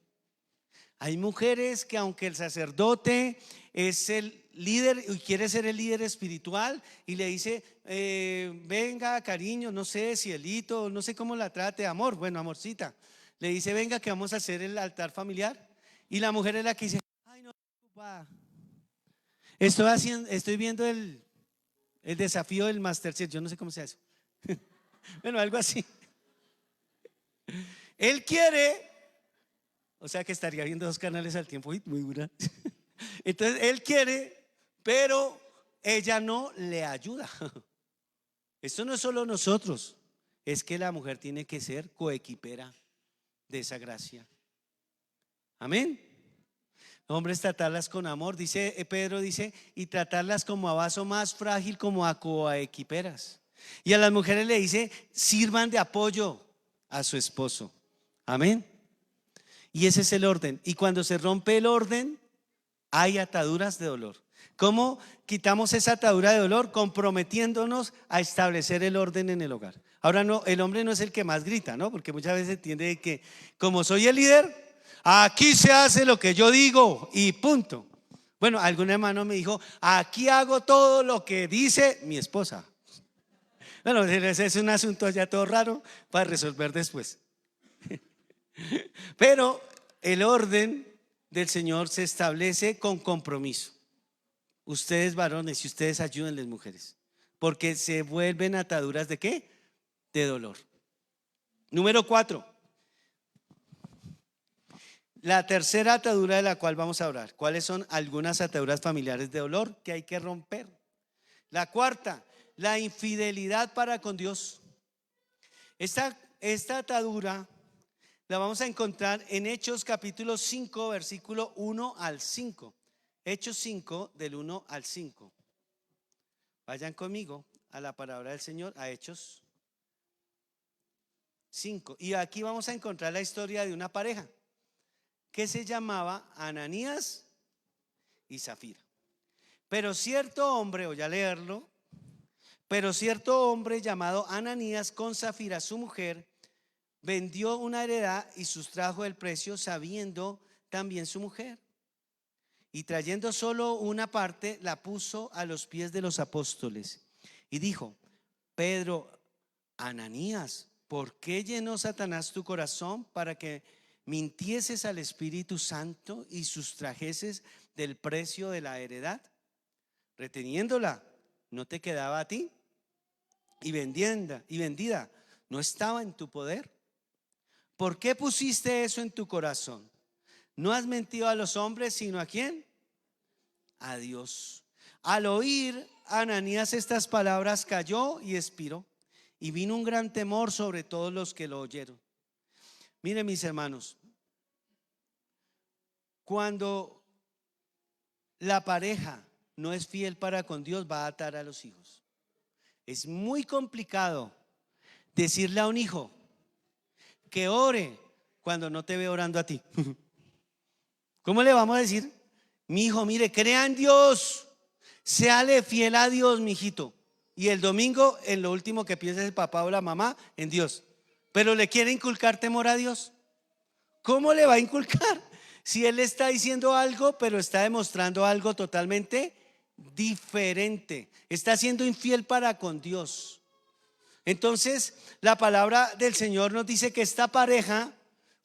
Hay mujeres que, aunque el sacerdote es el líder y quiere ser el líder espiritual, y le dice: venga, cariño, no sé, cielito, no sé cómo la trate, amor, bueno, amorcita, le dice: venga, que vamos a hacer el altar familiar. Y la mujer es la que dice: ay, no, ocupada. Estoy viendo el desafío del Masterchef, yo no sé cómo se hace. Bueno, algo así. Él quiere, o sea que estaría viendo 2 canales al tiempo. Uy, muy dura. Entonces él quiere, pero ella no le ayuda. Esto no es solo nosotros, es que la mujer tiene que ser coequipera de esa gracia. Amén. Hombres, tratarlas con amor, dice Pedro, dice, y tratarlas como a vaso más frágil, como a coequiperas. Y a las mujeres le dice: sirvan de apoyo a su esposo. Amén. Y ese es el orden. Y cuando se rompe el orden, hay ataduras de dolor. ¿Cómo quitamos esa atadura de dolor? Comprometiéndonos a establecer el orden en el hogar. Ahora, no, el hombre no es el que más grita, ¿no? Porque muchas veces entiende que, como soy el líder, aquí se hace lo que yo digo y punto. Bueno, algún hermano me dijo: aquí hago todo lo que dice mi esposa. Bueno, ese es un asunto ya todo raro para resolver después. Pero el orden del Señor se establece con compromiso. Ustedes varones, y ustedes ayúdenles, mujeres, porque se vuelven ataduras ¿de qué? De dolor. Número 4. La tercera atadura de la cual vamos a hablar. ¿Cuáles son algunas ataduras familiares de dolor que hay que romper? La cuarta: la infidelidad para con Dios. Esta atadura la vamos a encontrar en Hechos capítulo 5, versículo 1 al 5. Hechos 5, del 1 al 5. Vayan conmigo a la palabra del Señor, a Hechos 5. Y aquí vamos a encontrar la historia de una pareja que se llamaba Ananías y Zafira. Pero cierto hombre, voy a leerlo. Pero cierto hombre llamado Ananías, con Zafira su mujer, vendió una heredad y sustrajo el precio, sabiendo también su mujer. Y trayendo solo una parte, la puso a los pies de los apóstoles. Y dijo: Pedro, Ananías, ¿por qué llenó Satanás tu corazón para que mintieses al Espíritu Santo y sustrajeses del precio de la heredad? Reteniéndola, ¿no te quedaba a ti? Y vendida, ¿no estaba en tu poder? ¿Por qué pusiste eso en tu corazón? No has mentido a los hombres, sino ¿a quién? A Dios. Al oír Ananías estas palabras, cayó y expiró, y vino un gran temor sobre todos los que lo oyeron. Miren, mis hermanos, cuando la pareja no es fiel para con Dios, va a atar a los hijos. Es muy complicado decirle a un hijo que ore cuando no te ve orando a ti. ¿Cómo le vamos a decir? Mi hijo, mire, crea en Dios, séale fiel a Dios, mi hijito. Y el domingo, en lo último que piensa el papá o la mamá, en Dios. Pero le quiere inculcar temor a Dios. ¿Cómo le va a inculcar? Si él está diciendo algo, pero está demostrando algo totalmente diferente. Está siendo infiel para con Dios. Entonces, la palabra del Señor nos dice que esta pareja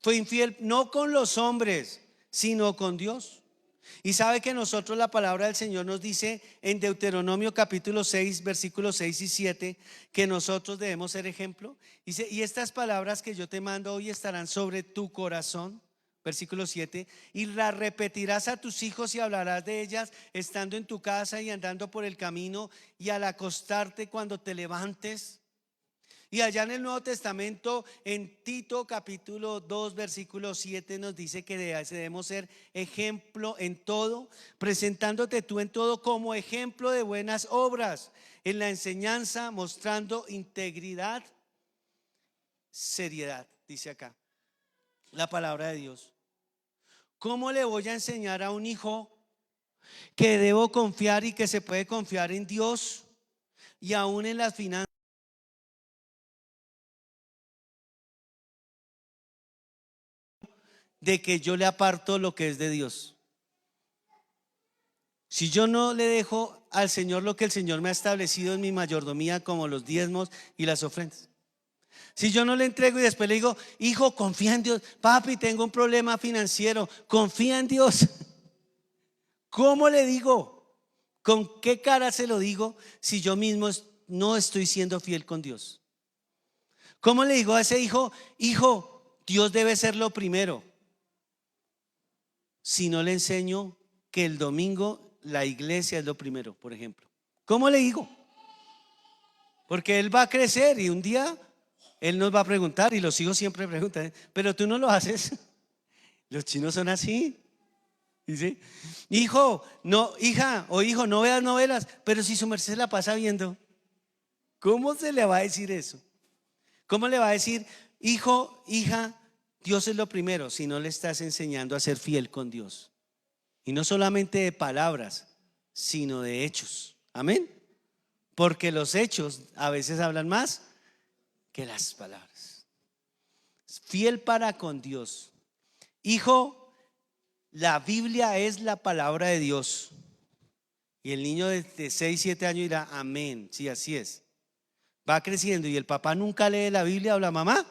fue infiel no con los hombres, sino con Dios. Y sabe que nosotros, la palabra del Señor nos dice en Deuteronomio capítulo 6, versículos 6 y 7, que nosotros debemos ser ejemplo. Dice: y estas palabras que yo te mando hoy estarán sobre tu corazón. Versículo 7: y las repetirás a tus hijos y hablarás de ellas estando en tu casa y andando por el camino y al acostarte cuando te levantes. Y allá en el Nuevo Testamento, en Tito capítulo 2, versículo 7, nos dice que debemos ser ejemplo en todo, presentándote tú en todo como ejemplo de buenas obras, en la enseñanza, mostrando integridad, seriedad, dice acá la palabra de Dios. ¿Cómo le voy a enseñar a un hijo que debo confiar y que se puede confiar en Dios y aún en las finanzas? De que yo le aparto lo que es de Dios. Si yo no le dejo al Señor lo que el Señor me ha establecido en mi mayordomía, como los diezmos y las ofrendas. Si yo no le entrego y después le digo: hijo, confía en Dios. Papi, tengo un problema financiero, confía en Dios. ¿Cómo le digo? ¿Con qué cara se lo digo si yo mismo no estoy siendo fiel con Dios? ¿Cómo le digo a ese hijo: hijo, Dios debe ser lo primero, si no le enseño que el domingo la iglesia es lo primero, por ejemplo? ¿Cómo le digo? Porque él va a crecer y un día él nos va a preguntar, y los hijos siempre preguntan: pero tú no lo haces. Los chinos son así. Dice: hijo, no, hija o hijo, no veas novelas. Pero si su merced la pasa viendo. ¿Cómo se le va a decir eso? ¿Cómo le va a decir: hijo, hija, Dios es lo primero, si no le estás enseñando a ser fiel con Dios? Y no solamente de palabras, sino de hechos. Amén. Porque los hechos a veces hablan más que las palabras. Fiel para con Dios. Hijo, la Biblia es la palabra de Dios. Y el niño de 6, 7 años dirá: amén. Sí, así es. Va creciendo y el papá nunca lee la Biblia, o la mamá.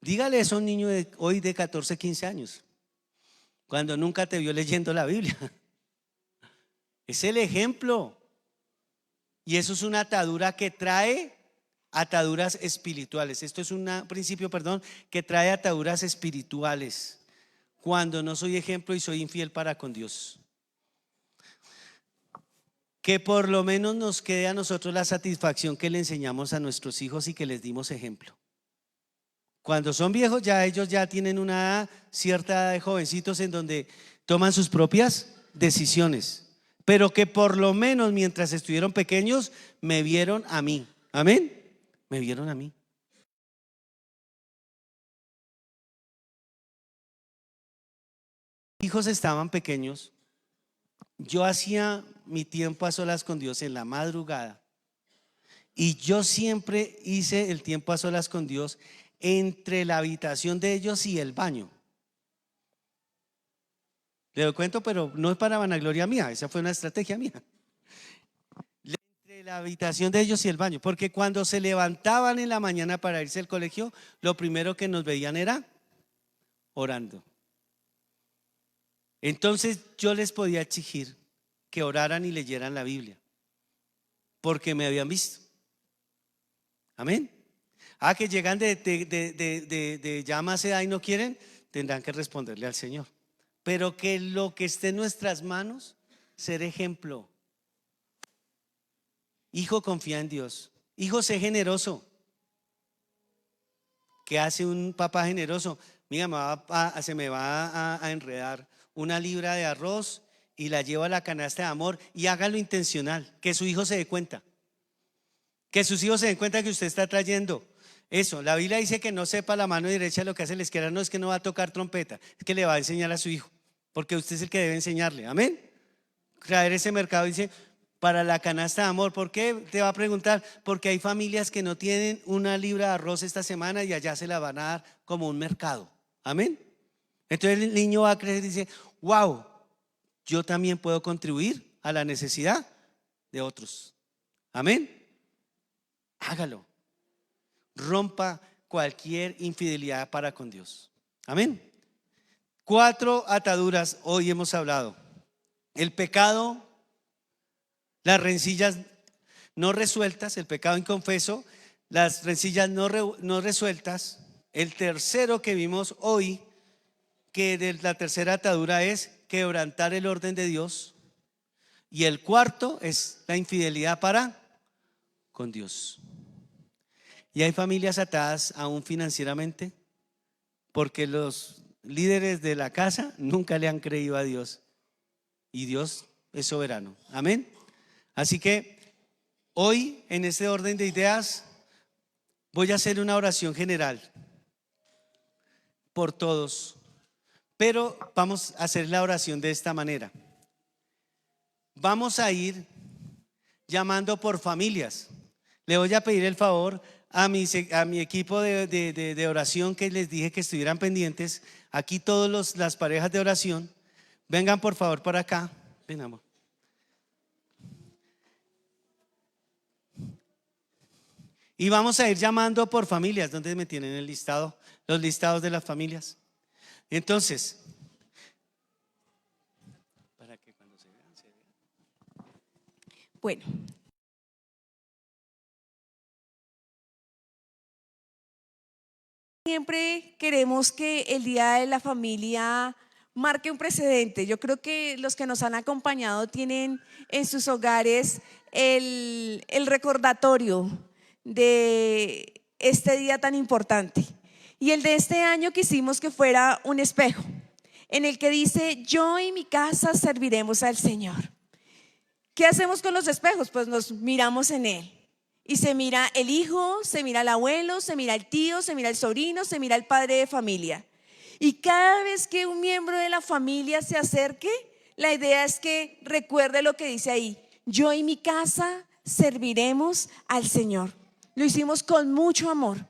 Dígale eso a un niño de hoy de 14, 15 años, cuando nunca te vio leyendo la Biblia. Es el ejemplo. Y eso es una atadura que trae ataduras espirituales. Esto es un principio, que trae ataduras espirituales cuando no soy ejemplo y soy infiel para con Dios. que por lo menos nos quede a nosotros la satisfacción que le enseñamos a nuestros hijos y que les dimos ejemplo. Cuando son viejos ya ellos ya tienen una edad, cierta edad de jovencitos en donde toman sus propias decisiones, pero que por lo menos mientras estuvieron pequeños me vieron a mí. Amén. Me vieron a mí. Mis hijos estaban pequeños. Yo hacía mi tiempo a solas con Dios en la madrugada y yo siempre hice el tiempo a solas con Dios entre la habitación de ellos y el baño. Le doy cuento, pero no es para vanagloria mía, esa fue una estrategia mía. Entre la habitación de ellos y el baño, porque cuando se levantaban en la mañana para irse al colegio, lo primero que nos veían era orando. Entonces yo les podía exigir que oraran y leyeran la Biblia, porque me habían visto. Amén. Que llegan de ya más edad y no quieren, tendrán que responderle al Señor. Pero que lo que esté en nuestras manos, ser ejemplo. Hijo, confía en Dios. Hijo, sé generoso. ¿Qué hace un papá generoso? Mira, se me va a enredar una libra de arroz y la lleva a la canasta de amor, y hágalo intencional, que su hijo se dé cuenta, que sus hijos se den cuenta que usted está trayendo eso. La Biblia dice que no sepa la mano derecha lo que hace la izquierda, no es que no va a tocar trompeta, es que le va a enseñar a su hijo, porque usted es el que debe enseñarle. Amén. Traer ese mercado, dice, para la canasta de amor. ¿Por qué? Te va a preguntar, porque hay familias que no tienen una libra de arroz esta semana y allá se la van a dar como un mercado. Amén. Entonces el niño va a creer y dice, wow, yo también puedo contribuir a la necesidad de otros. Amén. Hágalo. Rompa cualquier infidelidad para con Dios. Amén. 4 ataduras hoy hemos hablado: el pecado, las rencillas no resueltas, el pecado inconfeso, las rencillas no resueltas. El tercero que vimos hoy, que de la tercera atadura, es quebrantar el orden de Dios. Y el cuarto es la infidelidad para con Dios. Y hay familias atadas aún financieramente porque los líderes de la casa nunca le han creído a Dios, y Dios es soberano. Amén. Así que hoy, en este orden de ideas, voy a hacer una oración general por todos, pero vamos a hacer la oración de esta manera. Vamos a ir llamando por familias. Le voy a pedir el favor a mi equipo de oración, que les dije que estuvieran pendientes. Aquí todas las parejas de oración, vengan por favor para acá. Ven, amor. Y vamos a ir llamando por familias. ¿Dónde me tienen el listado? Los listados de las familias. Entonces, para que cuando se vean, Bueno, siempre queremos que el Día de la Familia marque un precedente. Yo creo que los que nos han acompañado tienen en sus hogares el recordatorio de este día tan importante. Y el de este año quisimos que fuera un espejo en el que dice: yo y mi casa serviremos al Señor. ¿Qué hacemos con los espejos? Pues nos miramos en él. Y se mira el hijo, se mira el abuelo, se mira el tío, se mira el sobrino, se mira el padre de familia. Y cada vez que un miembro de la familia se acerque, la idea es que recuerde lo que dice ahí: yo y mi casa serviremos al Señor. Lo hicimos con mucho amor,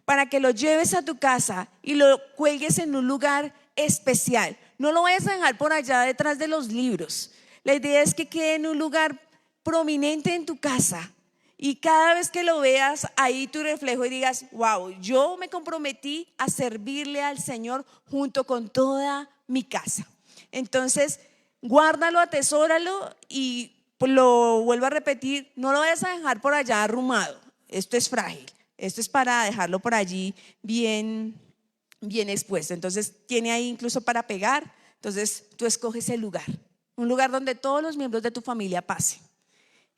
para que lo lleves a tu casa y lo cuelgues en un lugar especial. No lo vayas a dejar por allá detrás de los libros. La idea es que quede en un lugar prominente en tu casa, y cada vez que lo veas ahí tu reflejo y digas: wow, yo me comprometí a servirle al Señor junto con toda mi casa. Entonces, guárdalo, atesóralo, y lo vuelvo a repetir: no lo vayas a dejar por allá arrumado. Esto es frágil, esto es para dejarlo por allí bien expuesto. Entonces tiene ahí incluso para pegar. Entonces tú escoges el lugar, un lugar donde todos los miembros de tu familia pasen.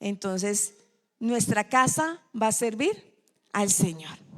entonces nuestra casa va a servir al Señor.